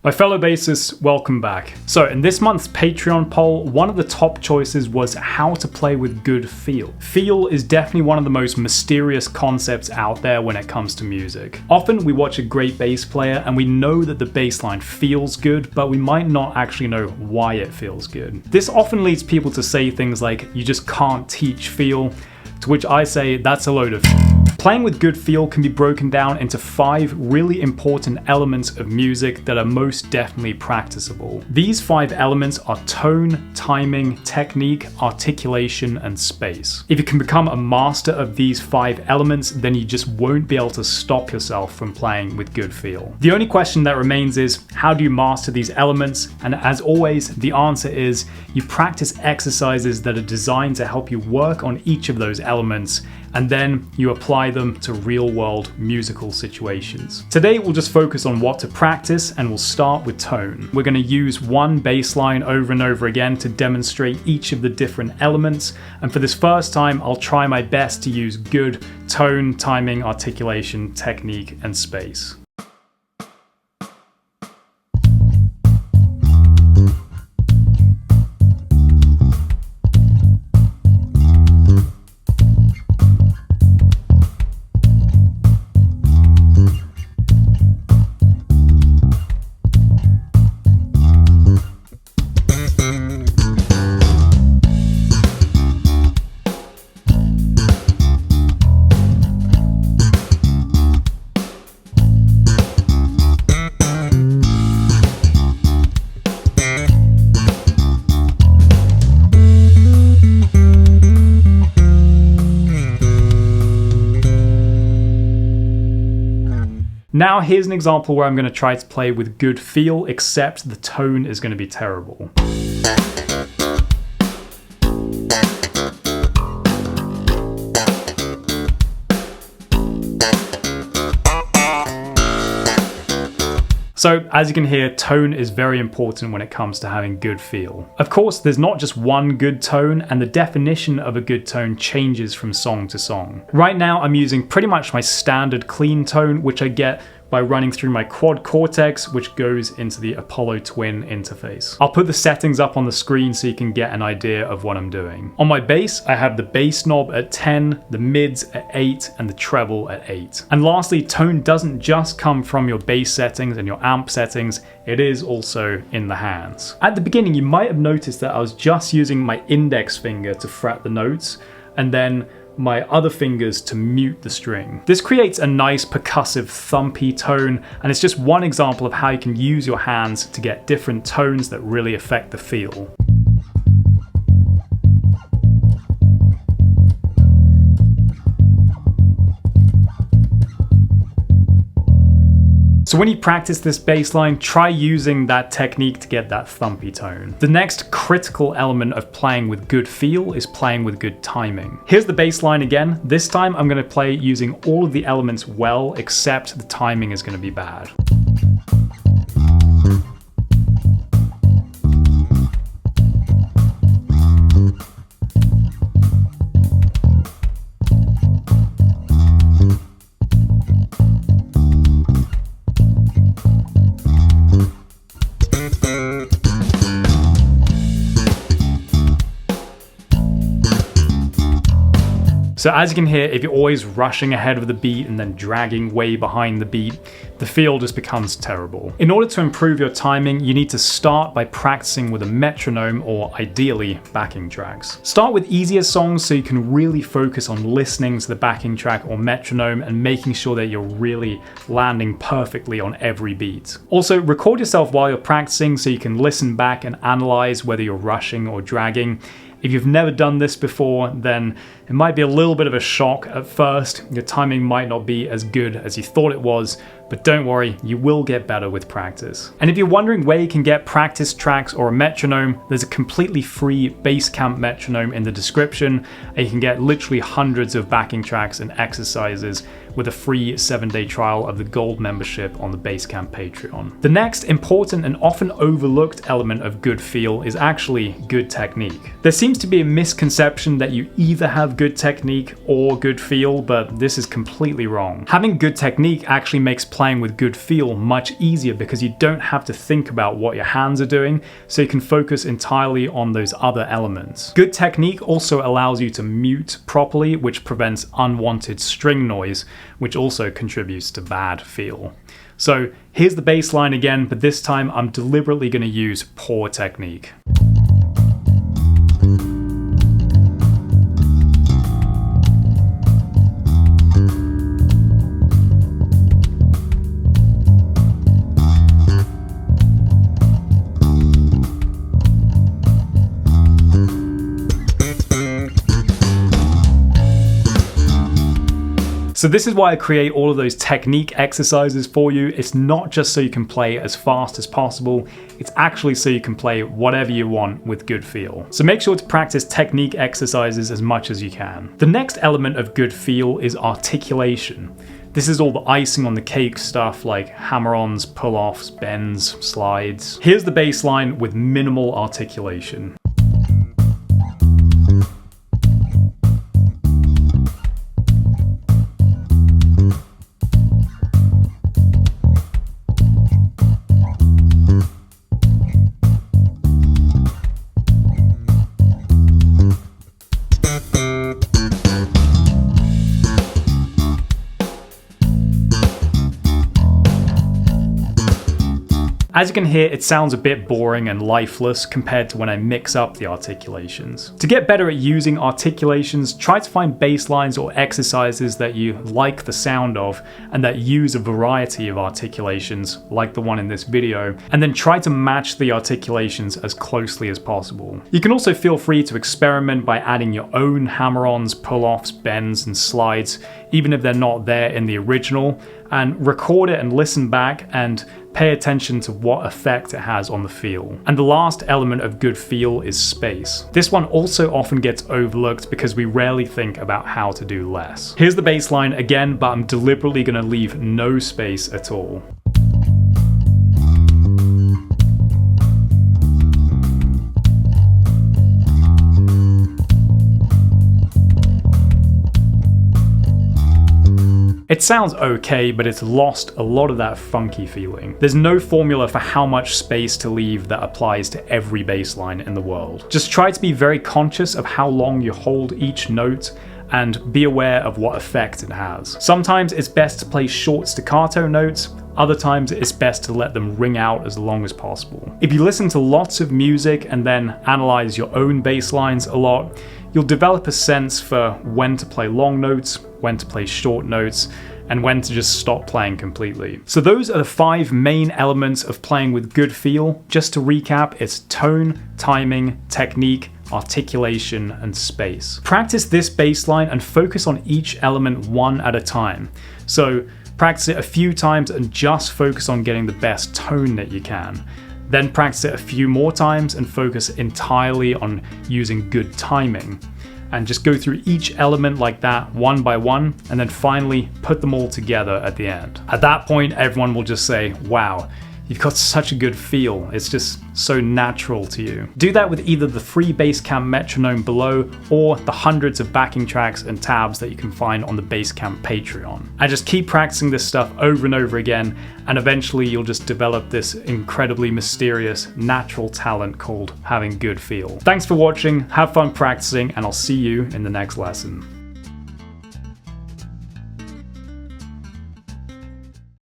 My fellow bassists, welcome back. So in this month's Patreon poll, one of the top choices was how to play with good feel. Feel is definitely one of the most mysterious concepts out there when it comes to music. Often we watch a great bass player and we know that the bass line feels good, but we might not actually know why it feels good. This often leads people to say things like, you just can't teach feel, to which I say that's a load of Playing with good feel can be broken down into 5 really important elements of music that are most definitely practicable. These 5 elements are tone, timing, technique, articulation, and space. If you can become a master of these 5 elements, then you just won't be able to stop yourself from playing with good feel. The only question that remains is, how do you master these elements? And as always, the answer is, you practice exercises that are designed to help you work on each of those elements, and then you apply them to real-world musical situations. Today we'll just focus on what to practice, and we'll start with tone. We're going to use one bass line over and over again to demonstrate each of the different elements, and for this first time I'll try my best to use good tone, timing, articulation, technique, and space. Now here's an example where I'm going to try to play with good feel, except the tone is going to be terrible. So as you can hear, tone is very important when it comes to having good feel. Of course, there's not just one good tone, and the definition of a good tone changes from song to song. Right now I'm using pretty much my standard clean tone, which I get by running through my quad cortex, which goes into the Apollo Twin interface. I'll put the settings up on the screen so you can get an idea of what I'm doing. On my bass, I have the bass knob at 10, the mids at 8, and the treble at 8. And lastly, tone doesn't just come from your bass settings and your amp settings, it is also in the hands. At the beginning, you might have noticed that I was just using my index finger to fret the notes, and then my other fingers to mute the string. This creates a nice percussive thumpy tone, and it's just one example of how you can use your hands to get different tones that really affect the feel. So when you practice this bass line, try using that technique to get that thumpy tone. The next critical element of playing with good feel is playing with good timing. Here's the bass line again. This time I'm going to play using all of the elements well, except the timing is going to be bad. So as you can hear, if you're always rushing ahead of the beat and then dragging way behind the beat, the feel just becomes terrible. In order to improve your timing, you need to start by practicing with a metronome or ideally backing tracks. Start with easier songs so you can really focus on listening to the backing track or metronome and making sure that you're really landing perfectly on every beat. Also, record yourself while you're practicing so you can listen back and analyze whether you're rushing or dragging. If you've never done this before, then it might be a little bit of a shock at first. Your timing might not be as good as you thought it was, but don't worry, you will get better with practice. And if you're wondering where you can get practice tracks or a metronome, there's a completely free Basecamp metronome in the description, and you can get literally hundreds of backing tracks and exercises with a free 7-day trial of the gold membership on the Basecamp Patreon. The next important and often overlooked element of good feel is actually good technique. There seems to be a misconception that you either have good technique or good feel, but this is completely wrong. Having good technique actually makes playing with good feel much easier because you don't have to think about what your hands are doing, so you can focus entirely on those other elements. Good technique also allows you to mute properly, which prevents unwanted string noise, which also contributes to bad feel. So here's the bass line again, but this time I'm deliberately going to use poor technique. So this is why I create all of those technique exercises for you. It's not just so you can play as fast as possible, it's actually so you can play whatever you want with good feel. So make sure to practice technique exercises as much as you can. The next element of good feel is articulation. This is all the icing on the cake stuff like hammer-ons, pull-offs, bends, slides. Here's the bass line with minimal articulation. As you can hear, it sounds a bit boring and lifeless compared to when I mix up the articulations. To get better at using articulations, try to find bass lines or exercises that you like the sound of and that use a variety of articulations, like the one in this video, and then try to match the articulations as closely as possible. You can also feel free to experiment by adding your own hammer-ons, pull-offs, bends, and slides, even if they're not there in the original, and record it and listen back and pay attention to what effect it has on the feel. And the last element of good feel is space. This one also often gets overlooked because we rarely think about how to do less. Here's the bass line again, but I'm deliberately going to leave no space at all. It sounds okay, but it's lost a lot of that funky feeling. There's no formula for how much space to leave that applies to every bass line in the world. Just try to be very conscious of how long you hold each note and be aware of what effect it has. Sometimes it's best to play short staccato notes, other times it's best to let them ring out as long as possible. If you listen to lots of music and then analyze your own bass lines a lot, you'll develop a sense for when to play long notes, when to play short notes, and when to just stop playing completely. So those are the 5 main elements of playing with good feel. Just to recap, it's tone, timing, technique, articulation, and space. Practice this bass line and focus on each element one at a time. So practice it a few times and just focus on getting the best tone that you can. Then practice it a few more times and focus entirely on using good timing. And just go through each element like that one by one, and then finally put them all together at the end. At that point, everyone will just say, wow, you've got such a good feel. It's just so natural to you. Do that with either the free Basecamp metronome below or the hundreds of backing tracks and tabs that you can find on the Basecamp Patreon. And just keep practicing this stuff over and over again, and eventually you'll just develop this incredibly mysterious, natural talent called having good feel. Thanks for watching, have fun practicing, and I'll see you in the next lesson.